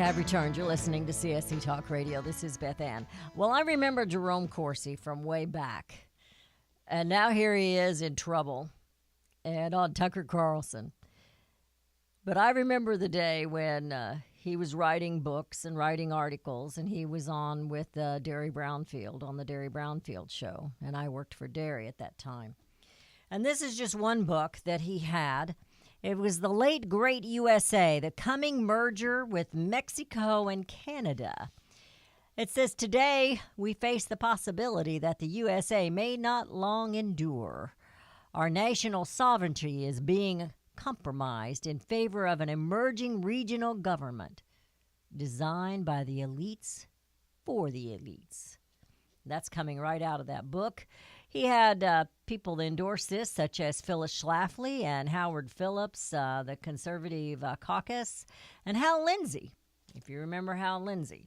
have returned. You're listening to CSC Talk Radio. This is Beth Ann. Well, I remember Jerome Corsi from way back. And now here he is in trouble and on Tucker Carlson. But I remember the day when he was writing books and writing articles, and he was on with Derry Brownfield on the Derry Brownfield show. And I worked for Derry at that time. And this is just one book that he had. It was The Late Great U.S.A., the coming merger with Mexico and Canada. It says, today we face the possibility that the USA may not long endure. Our national sovereignty is being compromised in favor of an emerging regional government designed by the elites for the elites. That's coming right out of that book. He had people endorse this, such as Phyllis Schlafly and Howard Phillips, the Conservative Caucus, and Hal Lindsey, if you remember Hal Lindsey.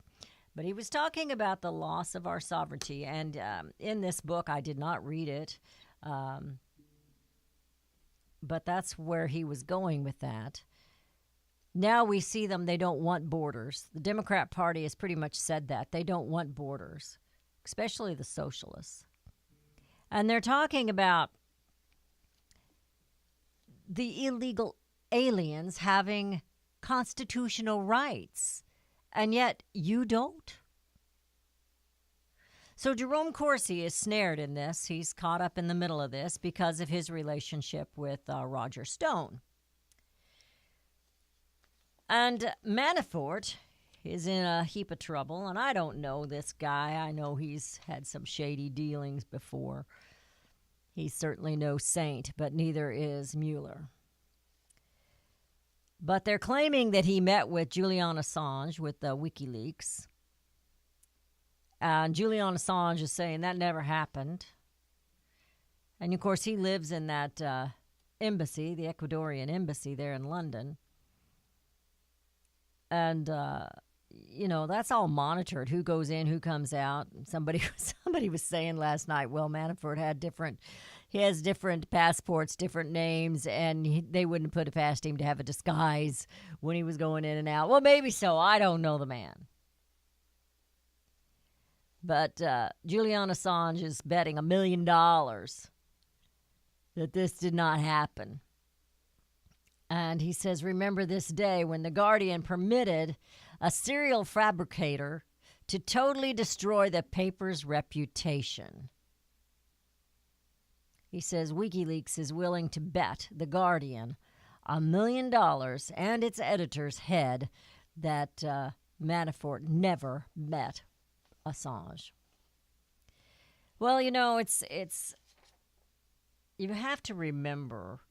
But he was talking about the loss of our sovereignty, and in this book, I did not read it, but that's where he was going with that. Now we see them, they don't want borders. The Democrat Party has pretty much said that. They don't want borders, especially the socialists. And they're talking about the illegal aliens having constitutional rights, and yet you don't. So Jerome Corsi is snared in this. He's caught up in the middle of this because of his relationship with Roger Stone. And Manafort is in a heap of trouble, and I don't know this guy. I know he's had some shady dealings before. He's certainly no saint, but neither is Mueller. But they're claiming that he met with Julian Assange with the Wikileaks. And Julian Assange is saying that never happened. And, of course, he lives in that embassy, the Ecuadorian embassy there in London. And, that's all monitored, who goes in, who comes out. Somebody was saying last night, well, Manafort he has different passports, different names, and they wouldn't put it past him to have a disguise when he was going in and out. Well, maybe so. I don't know the man. But Julian Assange is betting $1 million that this did not happen. And he says, remember this day when The Guardian permitted a serial fabricator to totally destroy the paper's reputation. He says WikiLeaks is willing to bet The Guardian $1 million and its editor's head that Manafort never met Assange. Well, it's you have to remember,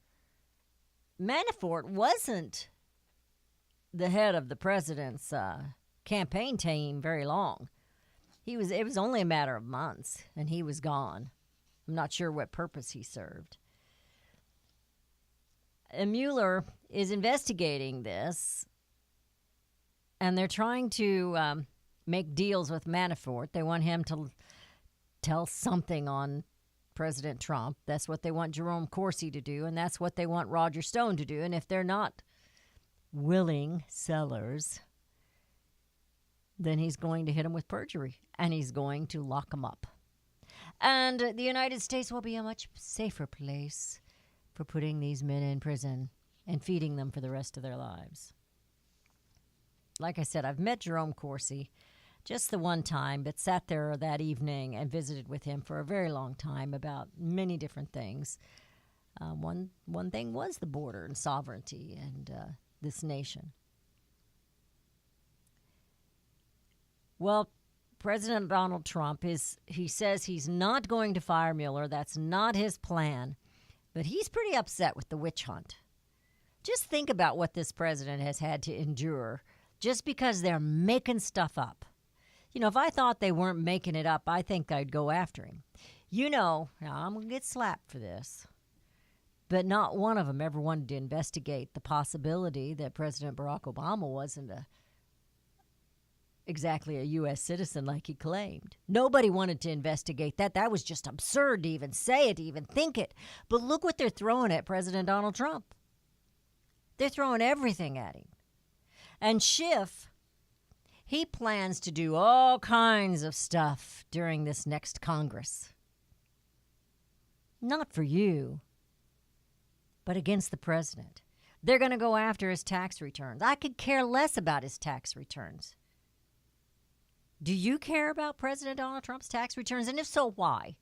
Manafort wasn't the head of the president's campaign team very long. It was only a matter of months, and he was gone. I'm not sure what purpose he served. And Mueller is investigating this, and they're trying to make deals with Manafort. They want him to tell something on President Trump. That's what they want Jerome Corsi to do, and that's what they want Roger Stone to do. And if they're not willing sellers, then he's going to hit them with perjury, and he's going to lock them up. And the United States will be a much safer place for putting these men in prison and feeding them for the rest of their lives. Like I said, I've met Jerome Corsi just the one time, but sat there that evening and visited with him for a very long time about many different things. One thing was the border and sovereignty and this nation. Well, President Donald Trump he says he's not going to fire Mueller. That's not his plan. But he's pretty upset with the witch hunt. Just think about what this president has had to endure just because they're making stuff up. If I thought they weren't making it up, I think I'd go after him. Now I'm going to get slapped for this. But not one of them ever wanted to investigate the possibility that President Barack Obama wasn't exactly a U.S. citizen like he claimed. Nobody wanted to investigate that. That was just absurd to even say it, to even think it. But look what they're throwing at President Donald Trump. They're throwing everything at him. And Schiff He plans to do all kinds of stuff during this next Congress. Not for you, but against the president. They're going to go after his tax returns. I could care less about his tax returns. Do you care about President Donald Trump's tax returns? And if so, why?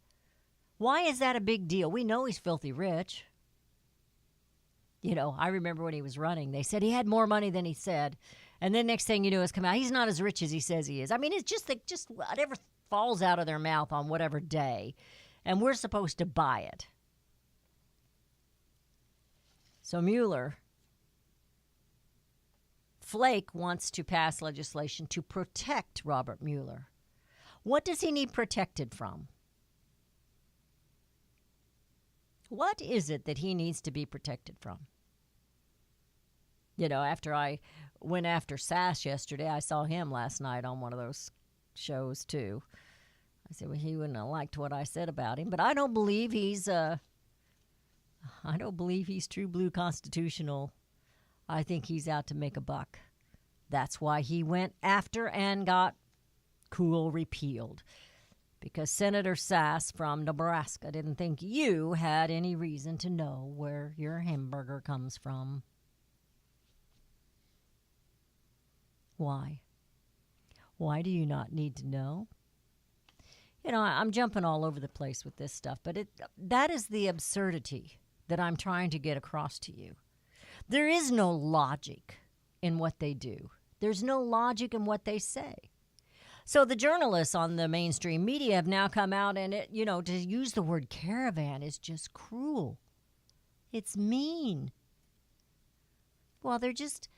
Why is that a big deal? We know he's filthy rich. You know, I remember when he was running, they said he had more money than he said. And then next thing you know, it's come out, he's not as rich as he says he is. I mean, it's just whatever falls out of their mouth on whatever day. And we're supposed to buy it. So Mueller, Flake wants to pass legislation to protect Robert Mueller. What does he need protected from? What is it that he needs to be protected from? You know, after I went after Sass yesterday, I saw him last night on one of those shows too. I said, well, he wouldn't have liked what I said about him, but I don't believe he's true blue constitutional. I think he's out to make a buck. That's why he went after and got cool repealed. Because Senator Sass from Nebraska didn't think you had any reason to know where your hamburger comes from. Why? Why do you not need to know? You know, I'm jumping all over the place with this stuff, but that is the absurdity that I'm trying to get across to you. There is no logic in what they do. There's no logic in what they say. So the journalists on the mainstream media have now come out and, to use the word caravan is just cruel. It's mean. Well, they're just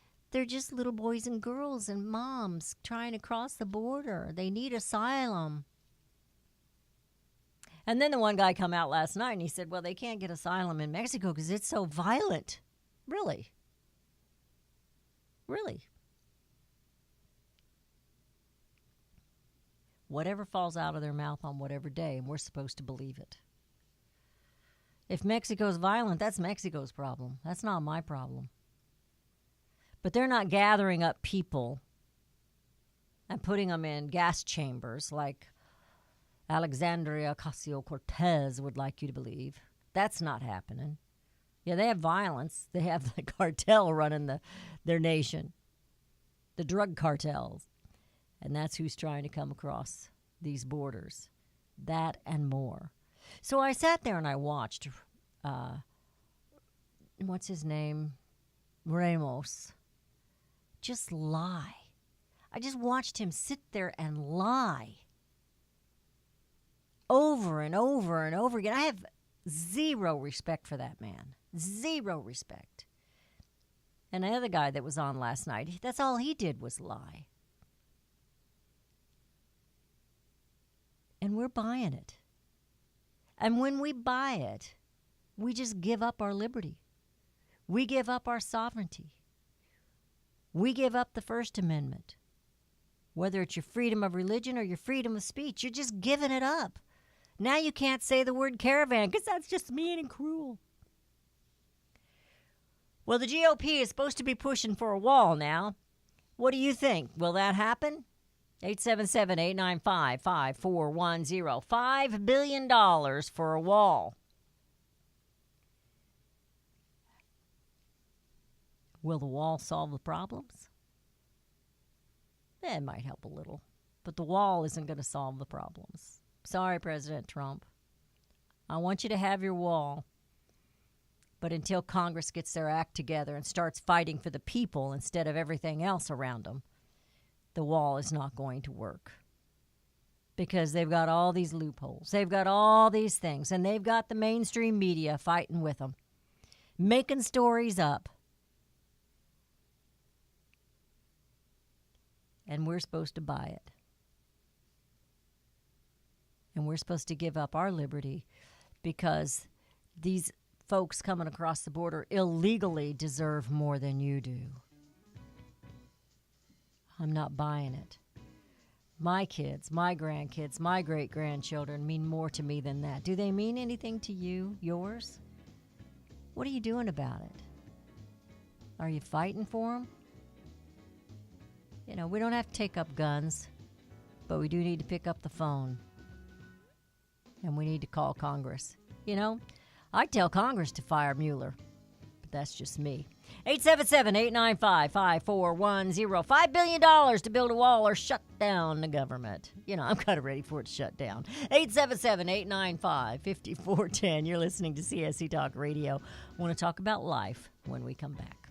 little boys and girls and moms trying to cross the border. They need asylum. And then the one guy come out last night and he said, well, they can't get asylum in Mexico because it's so violent. Really? Really? Whatever falls out of their mouth on whatever day, and we're supposed to believe it. If Mexico's violent, that's Mexico's problem. That's not my problem. But they're not gathering up people and putting them in gas chambers like Alexandria Ocasio-Cortez would like you to believe. That's not happening. Yeah, they have violence. They have the cartel running their nation, the drug cartels. And that's who's trying to come across these borders. That and more. So I sat there and I watched, what's his name? Ramos. Just lie. I just watched him sit there and lie. Over and over and over again. I have zero respect for that man. Zero respect. And the other guy that was on last night, that's all he did was lie. And we're buying it. And when we buy it, we just give up our liberty. We give up our sovereignty. We give up the First Amendment. Whether it's your freedom of religion or your freedom of speech, you're just giving it up. Now you can't say the word caravan because that's just mean and cruel. Well, the GOP is supposed to be pushing for a wall now. What do you think? Will that happen? 877-895-5410. $5 billion for a wall. Will the wall solve the problems? It might help a little. But the wall isn't going to solve the problems. Sorry, President Trump. I want you to have your wall. But until Congress gets their act together and starts fighting for the people instead of everything else around them, the wall is not going to work. Because they've got all these loopholes. They've got all these things. And they've got the mainstream media fighting with them. Making stories up. And we're supposed to buy it. And we're supposed to give up our liberty because these folks coming across the border illegally deserve more than you do. I'm not buying it. My kids, my grandkids, my great-grandchildren mean more to me than that. Do they mean anything to you, yours? What are you doing about it? Are you fighting for them? You know, we don't have to take up guns, but we do need to pick up the phone. And we need to call Congress. You know, I'd tell Congress to fire Mueller, but that's just me. 877-895-5410. $5 billion to build a wall or shut down the government. You know, I'm kind of ready for it to shut down. 877-895-5410. You're listening to CSC Talk Radio. I want to talk about life when we come back.